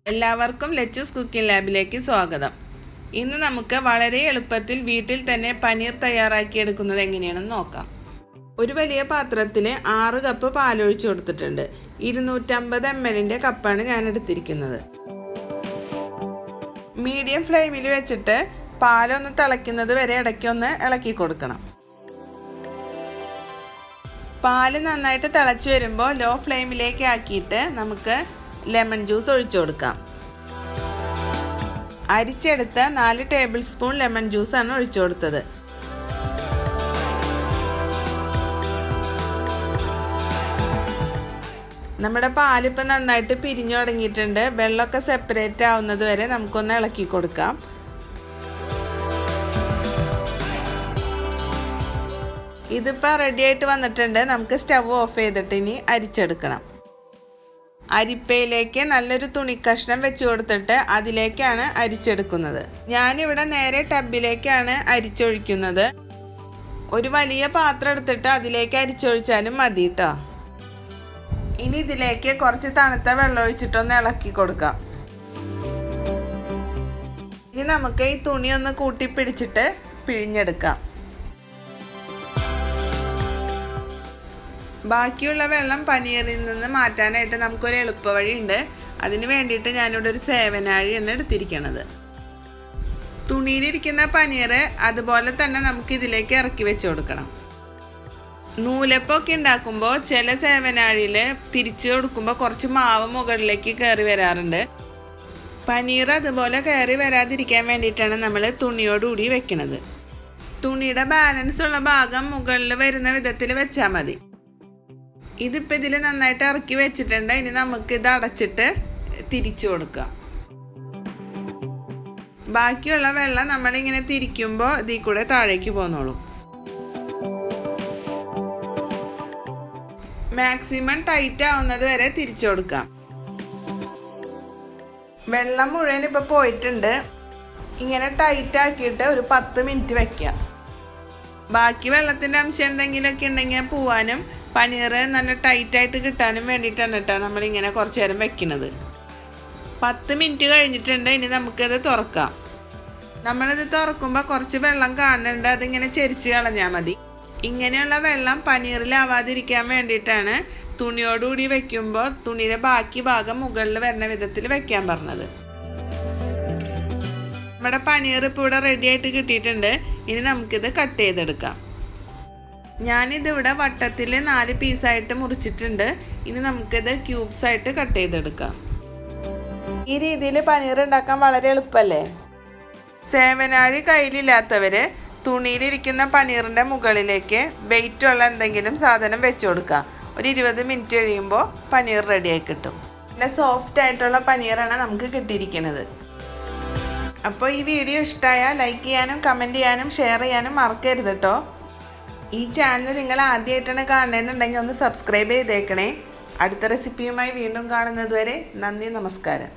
എല്ലാവർക്കും ലച്ചൂസ് കുക്കിംഗ് ലാബിലേക്ക് സ്വാഗതം. ഇന്ന് നമുക്ക് വളരെ എളുപ്പത്തിൽ വീട്ടിൽ തന്നെ പനീർ തയ്യാറാക്കിയെടുക്കുന്നത് എങ്ങനെയാണെന്ന് നോക്കാം. ഒരു വലിയ പാത്രത്തിൽ 6 കപ്പ് പാലൊഴിച്ച് കൊടുത്തിട്ടുണ്ട്. 250 ml കപ്പാണ് ഞാൻ എടുത്തിരിക്കുന്നത്. മീഡിയം ഫ്ലെയിമിൽ വെച്ചിട്ട് പാലൊന്ന് തിളയ്ക്കുന്നത് വരെ ഇടയ്ക്കൊന്ന് ഇളക്കി കൊടുക്കണം. പാല് നന്നായിട്ട് തിളച്ച് വരുമ്പോൾ ലോ ഫ്ലെയിമിലേക്ക് ആക്കിയിട്ട് നമുക്ക് ലെമൺ ജ്യൂസ് ഒഴിച്ചു കൊടുക്കാം. അരിച്ചെടുത്ത 4 ടേബിൾ സ്പൂൺ ലെമൺ ജ്യൂസാണ് ഒഴിച്ചു കൊടുത്തത്. നമ്മുടെ പാലിപ്പോൾ നന്നായിട്ട് പിരിഞ്ഞു തുടങ്ങിയിട്ടുണ്ട്. വെള്ളമൊക്കെ സെപ്പറേറ്റ് ആവുന്നത് വരെ നമുക്കൊന്ന് ഇളക്കി കൊടുക്കാം. ഇതിപ്പോൾ റെഡി ആയിട്ട് വന്നിട്ടുണ്ട്. നമുക്ക് സ്റ്റവ് ഓഫ് ചെയ്തിട്ട് ഇനി അരിച്ചെടുക്കണം. അരിപ്പയിലേക്ക് നല്ലൊരു തുണിക്കഷ്ണം വെച്ച് കൊടുത്തിട്ട് അതിലേക്കാണ് അരിച്ചെടുക്കുന്നത്. ഞാനിവിടെ നേരെ ടബിലേക്കാണ് അരിച്ചൊഴിക്കുന്നത്. ഒരു വലിയ പാത്രം എടുത്തിട്ട് അതിലേക്ക് അരിച്ചൊഴിച്ചാലും മതി കേട്ടോ. ഇനി ഇതിലേക്ക് കുറച്ച് തണുത്ത വെള്ളം ഒഴിച്ചിട്ടൊന്ന് ഇളക്കി കൊടുക്കാം. ഇനി നമുക്ക് ഈ തുണി ഒന്ന് കൂട്ടി പിടിച്ചിട്ട് പിഴിഞ്ഞെടുക്കാം. ബാക്കിയുള്ള വെള്ളം പനീറിൽ നിന്ന് മാറ്റാനായിട്ട് നമുക്കൊരു എളുപ്പ വഴിയുണ്ട്. അതിന് വേണ്ടിയിട്ട് ഞാനിവിടെ ഒരു സേവനാഴിയാണ് എടുത്തിരിക്കുന്നത്. തുണിയിലിരിക്കുന്ന പനീർ അതുപോലെ തന്നെ നമുക്ക് ഇതിലേക്ക് ഇറക്കി വെച്ച് കൊടുക്കണം. നൂലപ്പൊക്കെ ഉണ്ടാക്കുമ്പോൾ ചില സേവനാഴിയിൽ തിരിച്ചു കൊടുക്കുമ്പോൾ കുറച്ച് മാവ് മുകളിലേക്ക് കയറി വരാറുണ്ട്. പനീർ അതുപോലെ കയറി വരാതിരിക്കാൻ വേണ്ടിയിട്ടാണ് നമ്മൾ തുണിയോടുകൂടി വെക്കുന്നത്. തുണിയുടെ ബാലൻസ് ഉള്ള ഭാഗം മുകളിൽ വരുന്ന വിധത്തിൽ വെച്ചാൽ മതി. ഇതിപ്പോൾ ഇതിൽ നന്നായിട്ട് ഇറക്കി വെച്ചിട്ടുണ്ട്. ഇനി നമുക്കിത് അടച്ചിട്ട് തിരിച്ചു കൊടുക്കാം. ബാക്കിയുള്ള വെള്ളം നമ്മളിങ്ങനെ തിരിക്കുമ്പോൾ ഇതിൽ കൂടെ താഴേക്ക് പോന്നോളൂ. മാക്സിമം ടൈറ്റ് ആവുന്നത് വരെ തിരിച്ചു കൊടുക്കാം. വെള്ളം മുഴുവൻ ഇപ്പോൾ പോയിട്ടുണ്ട്. ഇങ്ങനെ ടൈറ്റ് ആക്കിയിട്ട് ഒരു 10 മിനിറ്റ് വയ്ക്കാം. ബാക്കി വെള്ളത്തിൻ്റെ അംശം എന്തെങ്കിലുമൊക്കെ ഉണ്ടെങ്കിൽ പോവാനും പനീർ നല്ല ടൈറ്റായിട്ട് കിട്ടാനും വേണ്ടിയിട്ടാണ് കേട്ടോ നമ്മളിങ്ങനെ കുറച്ച് നേരം വെക്കുന്നത്. 10 മിനിറ്റ് കഴിഞ്ഞിട്ടുണ്ട്. ഇനി നമുക്കത് തുറക്കാം. നമ്മളിത് തുറക്കുമ്പോൾ കുറച്ച് വെള്ളം കാണുന്നുണ്ട്. അതിങ്ങനെ ചെരിച്ച് കളഞ്ഞാൽ മതി. ഇങ്ങനെയുള്ള വെള്ളം പനീറിലാവാതിരിക്കാൻ വേണ്ടിയിട്ടാണ് തുണിയോടുകൂടി വെക്കുമ്പോൾ തുണിയുടെ ബാക്കി ഭാഗം മുകളിൽ വരുന്ന വിധത്തിൽ വെക്കാൻ പറഞ്ഞത്. നമ്മുടെ പനീർ ഇപ്പോൾ ഇവിടെ റെഡി ആയിട്ട് കിട്ടിയിട്ടുണ്ട്. ഇനി നമുക്കിത് കട്ട് ചെയ്തെടുക്കാം. ഞാനിതിവിടെ വട്ടത്തിൽ 4 പീസായിട്ട് മുറിച്ചിട്ടുണ്ട്. ഇനി നമുക്കിത് ക്യൂബ്സായിട്ട് കട്ട് ചെയ്തെടുക്കാം. ഈ രീതിയിൽ പനീർ ഉണ്ടാക്കാൻ വളരെ എളുപ്പമല്ലേ? സേവനാഴി കയ്യിലില്ലാത്തവർ തുണിയിലിരിക്കുന്ന പനീറിൻ്റെ മുകളിലേക്ക് വെയിറ്റുള്ള എന്തെങ്കിലും സാധനം വെച്ച് കൊടുക്കുക. ഒരു 20 മിനിറ്റ് കഴിയുമ്പോൾ പനീർ റെഡിയായി കിട്ടും. നല്ല സോഫ്റ്റ് ആയിട്ടുള്ള പനീറാണ് നമുക്ക് കിട്ടിയിരിക്കുന്നത്. അപ്പോൾ ഈ വീഡിയോ ഇഷ്ടമായാൽ ലൈക്ക് ചെയ്യാനും കമൻറ്റ് ചെയ്യാനും ഷെയർ ചെയ്യാനും മറക്കരുത് കേട്ടോ. ഈ ചാനൽ നിങ്ങൾ ആദ്യമായിട്ടാണ് കാണണമെന്നുണ്ടെങ്കിൽ ഒന്ന് സബ്സ്ക്രൈബ് ചെയ്തേക്കണേ. അടുത്ത റെസിപ്പിയുമായി വീണ്ടും കാണുന്നത് വരെ നന്ദി, നമസ്കാരം.